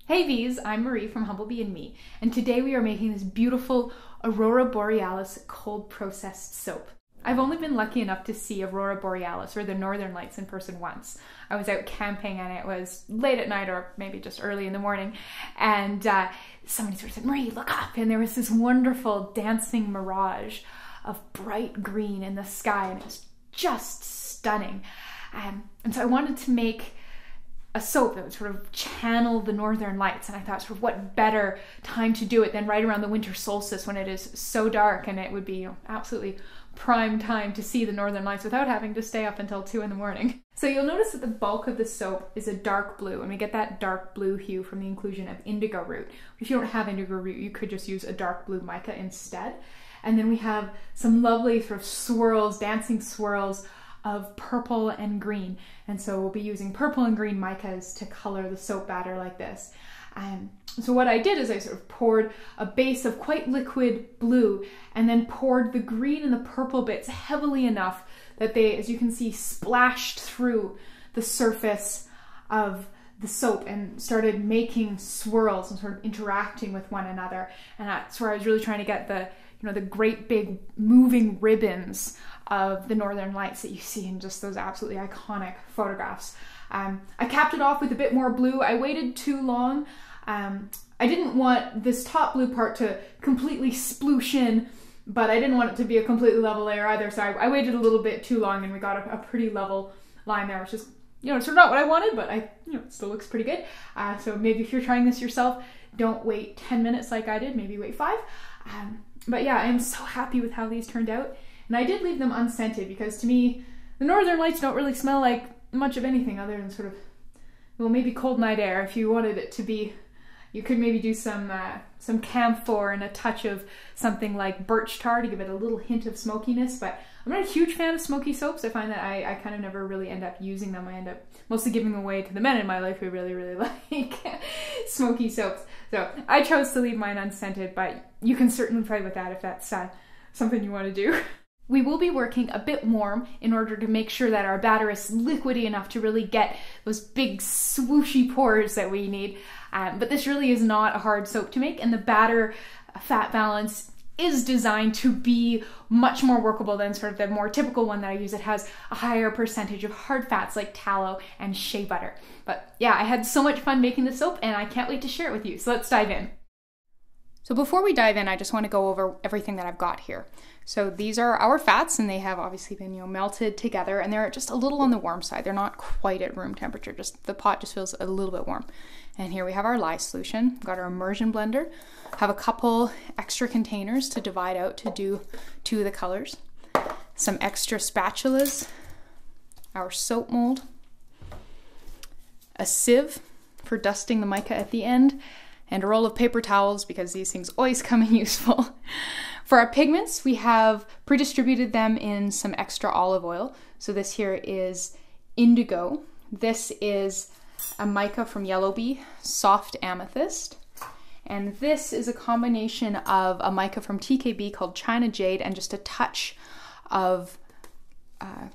Hey Bees, I'm Marie from Humblebee and Me, and today we are making this beautiful Aurora Borealis cold processed soap. I've only been lucky enough to see Aurora Borealis, or the Northern Lights, in person once. I was out camping and it was late at night or maybe just early in the morning, and somebody sort of said, Marie, look up, and there was this wonderful dancing mirage of bright green in the sky, and it was just stunning. And so I wanted to make a soap that would sort of channel the Northern Lights, and I thought, sort of, what better time to do it than right around the winter solstice when it is so dark, and it would be, absolutely prime time to see the Northern Lights without having to stay up until 2 in the morning. So you'll notice that the bulk of the soap is a dark blue, and we get that dark blue hue from the inclusion of indigo root. If you don't have indigo root, you could just use a dark blue mica instead. And then we have some lovely sort of swirls, dancing swirls of purple and green. And so we'll be using purple and green micas to color the soap batter like this. So what I did is I sort of poured a base of quite liquid blue and then poured the green and the purple bits heavily enough that they, as you can see, splashed through the surface of the soap and started making swirls and sort of interacting with one another. And that's where I was really trying to get the, the great big moving ribbons of the Northern Lights that you see in just those absolutely iconic photographs. I capped it off with a bit more blue. I waited too long. I didn't want this top blue part to completely sploosh in, but I didn't want it to be a completely level layer either, so I waited a little bit too long and we got a pretty level line there, which is, sort of not what I wanted, but it still looks pretty good. So maybe if you're trying this yourself, don't wait 10 minutes like I did, maybe wait 5. But yeah, I'm so happy with how these turned out. And I did leave them unscented because to me, the Northern Lights don't really smell like much of anything other than sort of, well, maybe cold night air. If you wanted it to be, you could maybe do some camphor and a touch of something like birch tar to give it a little hint of smokiness. But I'm not a huge fan of smoky soaps. I find that I kind of never really end up using them. I end up mostly giving them away to the men in my life who really, really like smoky soaps. So I chose to leave mine unscented, but you can certainly play with that if that's something you want to do. We will be working a bit warm in order to make sure that our batter is liquidy enough to really get those big swooshy pores that we need. But this really is not a hard soap to make, and the batter fat balance is designed to be much more workable than sort of the more typical one that I use. It has a higher percentage of hard fats like tallow and shea butter. But yeah, I had so much fun making the soap and I can't wait to share it with you. So let's dive in. So before we dive in, I just want to go over everything that I've got here. So these are our fats, and they have obviously been melted together, and they're just a little on the warm side. They're not quite at room temperature, just the pot just feels a little bit warm. And here we have our lye solution. We've got our immersion blender. Have a couple extra containers to divide out to do 2 of the colors. Some extra spatulas, our soap mold, a sieve for dusting the mica at the end, and a roll of paper towels because these things always come in useful. For our pigments, we have pre-distributed them in some extra olive oil. So this here is Indigo. This is a mica from Humblebee, soft amethyst. And this is a combination of a mica from TKB called China Jade and just a touch of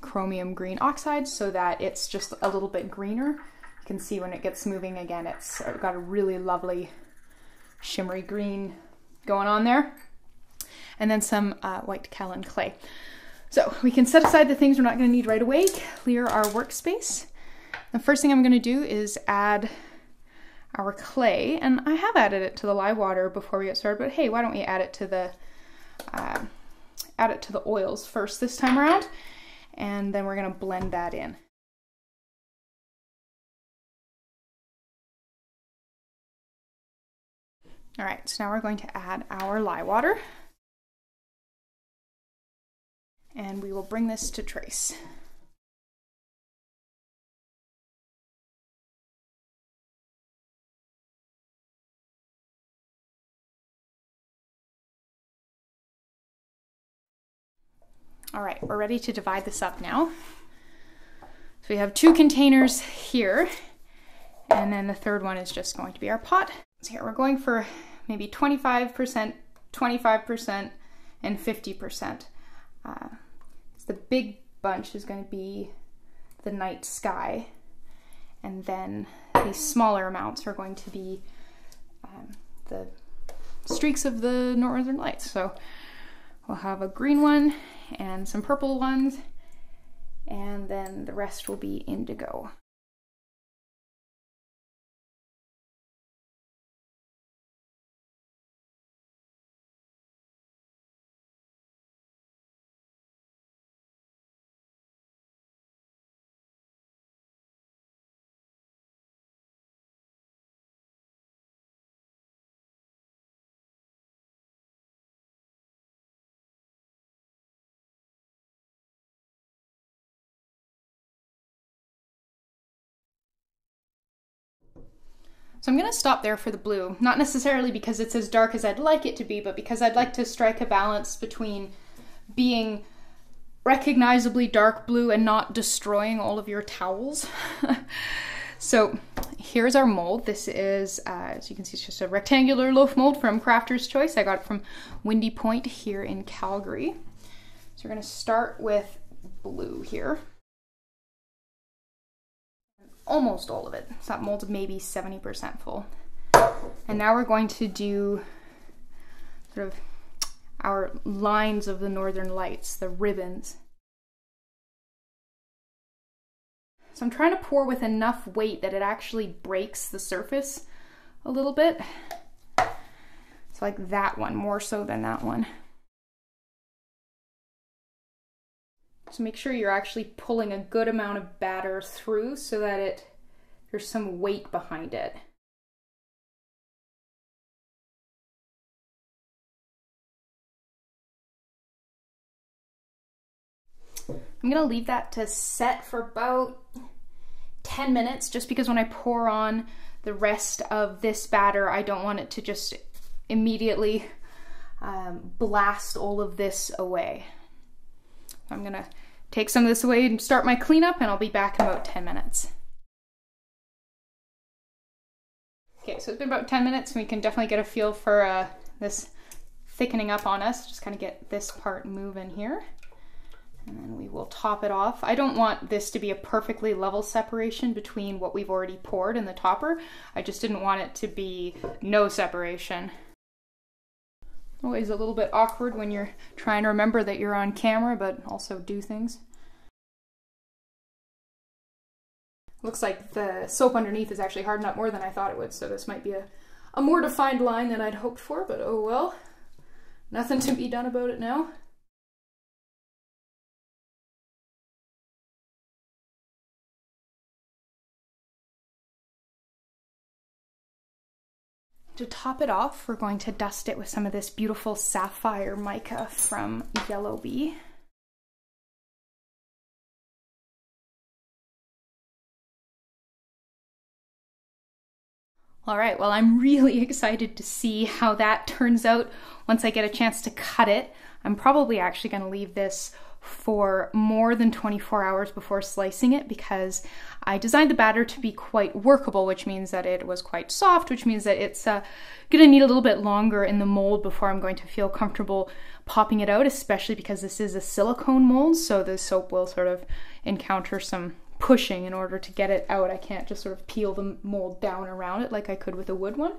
chromium green oxide so that it's just a little bit greener. You can see when it gets moving again, it's got a really lovely shimmery green going on there. And then some white kaolin clay. So we can set aside the things we're not going to need right away, clear our workspace. The first thing I'm going to do is add our clay, and I have added it to the lye water before we get started, but hey, why don't we add it to the oils first this time around, and then we're going to blend that in. All right, so now we're going to add our lye water. And we will bring this to trace. All right, we're ready to divide this up now. So we have 2 containers here, and then the third one is just going to be our pot. So here we're going for maybe 25%, 25%, and 50%. The big bunch is going to be the night sky, and then these smaller amounts are going to be the streaks of the northern lights. So we'll have a green one and some purple ones, and then the rest will be indigo. So I'm going to stop there for the blue, not necessarily because it's as dark as I'd like it to be, but because I'd like to strike a balance between being recognizably dark blue and not destroying all of your towels. So here's our mold. This is, as you can see, it's just a rectangular loaf mold from Crafter's Choice. I got it from Windy Point here in Calgary. So we're going to start with blue here. Almost all of it. So that mold's maybe 70% full. And now we're going to do sort of our lines of the northern lights, the ribbons. So I'm trying to pour with enough weight that it actually breaks the surface a little bit. It's like that one, more so than that one. So make sure you're actually pulling a good amount of batter through so that there's some weight behind it. I'm gonna leave that to set for about 10 minutes, just because when I pour on the rest of this batter, I don't want it to just immediately blast all of this away. I'm gonna take some of this away and start my cleanup, and I'll be back in about 10 minutes. Okay, so it's been about 10 minutes, and we can definitely get a feel for this thickening up on us. Just kind of get this part moving here. And then we will top it off. I don't want this to be a perfectly level separation between what we've already poured and the topper. I just didn't want it to be no separation. Always a little bit awkward when you're trying to remember that you're on camera, but also do things. Looks like the soap underneath is actually hardened up more than I thought it would, so this might be a more defined line than I'd hoped for, but oh well. Nothing to be done about it now. To top it off, we're going to dust it with some of this beautiful sapphire mica from Humblebee. All right, well, I'm really excited to see how that turns out once I get a chance to cut it. I'm probably actually going to leave this for more than 24 hours before slicing it, because I designed the batter to be quite workable, which means that it was quite soft, which means that it's going to need a little bit longer in the mold before I'm going to feel comfortable popping it out, especially because this is a silicone mold, so the soap will sort of encounter some pushing in order to get it out. I can't just sort of peel the mold down around it like I could with a wood one.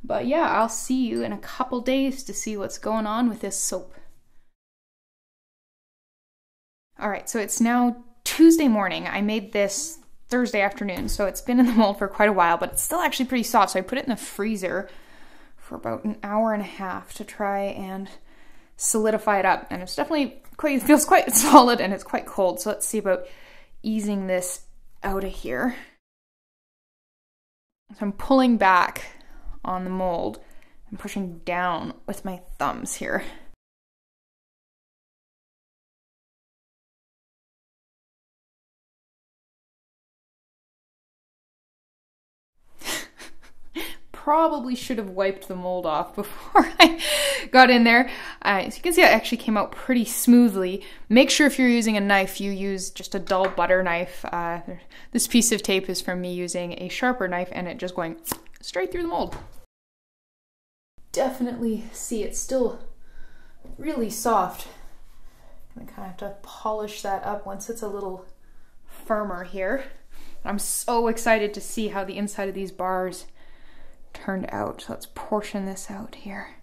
But yeah, I'll see you in a couple days to see what's going on with this soap. All right, so it's now Tuesday morning. I made this Thursday afternoon, so it's been in the mold for quite a while, but it's still actually pretty soft, so I put it in the freezer for about an hour and a half to try and solidify it up. And it's definitely it feels quite solid, and it's quite cold, so let's see about easing this out of here. So I'm pulling back on the mold and pushing down with my thumbs here. Probably should have wiped the mold off before I got in there. As you can see, it actually came out pretty smoothly. Make sure if you're using a knife, you use just a dull butter knife. This piece of tape is from me using a sharper knife and it just going straight through the mold. Definitely see it's still really soft. I kind of have to polish that up once it's a little firmer here. I'm so excited to see how the inside of these bars turned out. So let's portion this out here.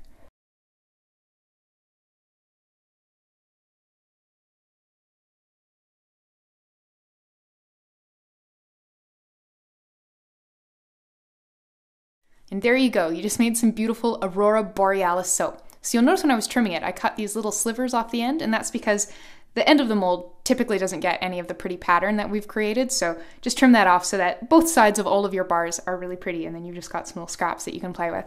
And there you go, you just made some beautiful Aurora Borealis soap. So you'll notice when I was trimming it, I cut these little slivers off the end, and that's because the end of the mold typically doesn't get any of the pretty pattern that we've created, so just trim that off so that both sides of all of your bars are really pretty, and then you've just got some little scraps that you can play with.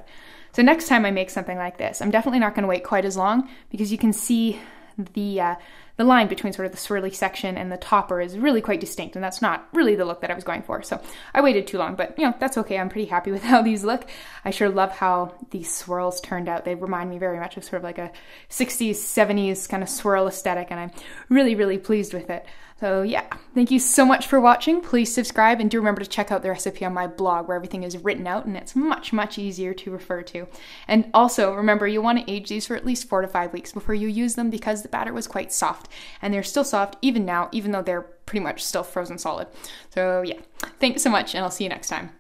So next time I make something like this, I'm definitely not going to wait quite as long, because you can see the line between sort of the swirly section and the topper is really quite distinct, and that's not really the look that I was going for. So I waited too long, but that's okay. I'm pretty happy with how these look. I sure love how these swirls turned out. They remind me very much of sort of like a 60s, 70s kind of swirl aesthetic, and I'm really, really pleased with it. So yeah, thank you so much for watching. Please subscribe, and do remember to check out the recipe on my blog where everything is written out and it's much, much easier to refer to. And also remember, you want to age these for at least 4 to 5 weeks before you use them, because the batter was quite soft, and they're still soft even now, even though they're pretty much still frozen solid. So yeah, thanks so much, and I'll see you next time.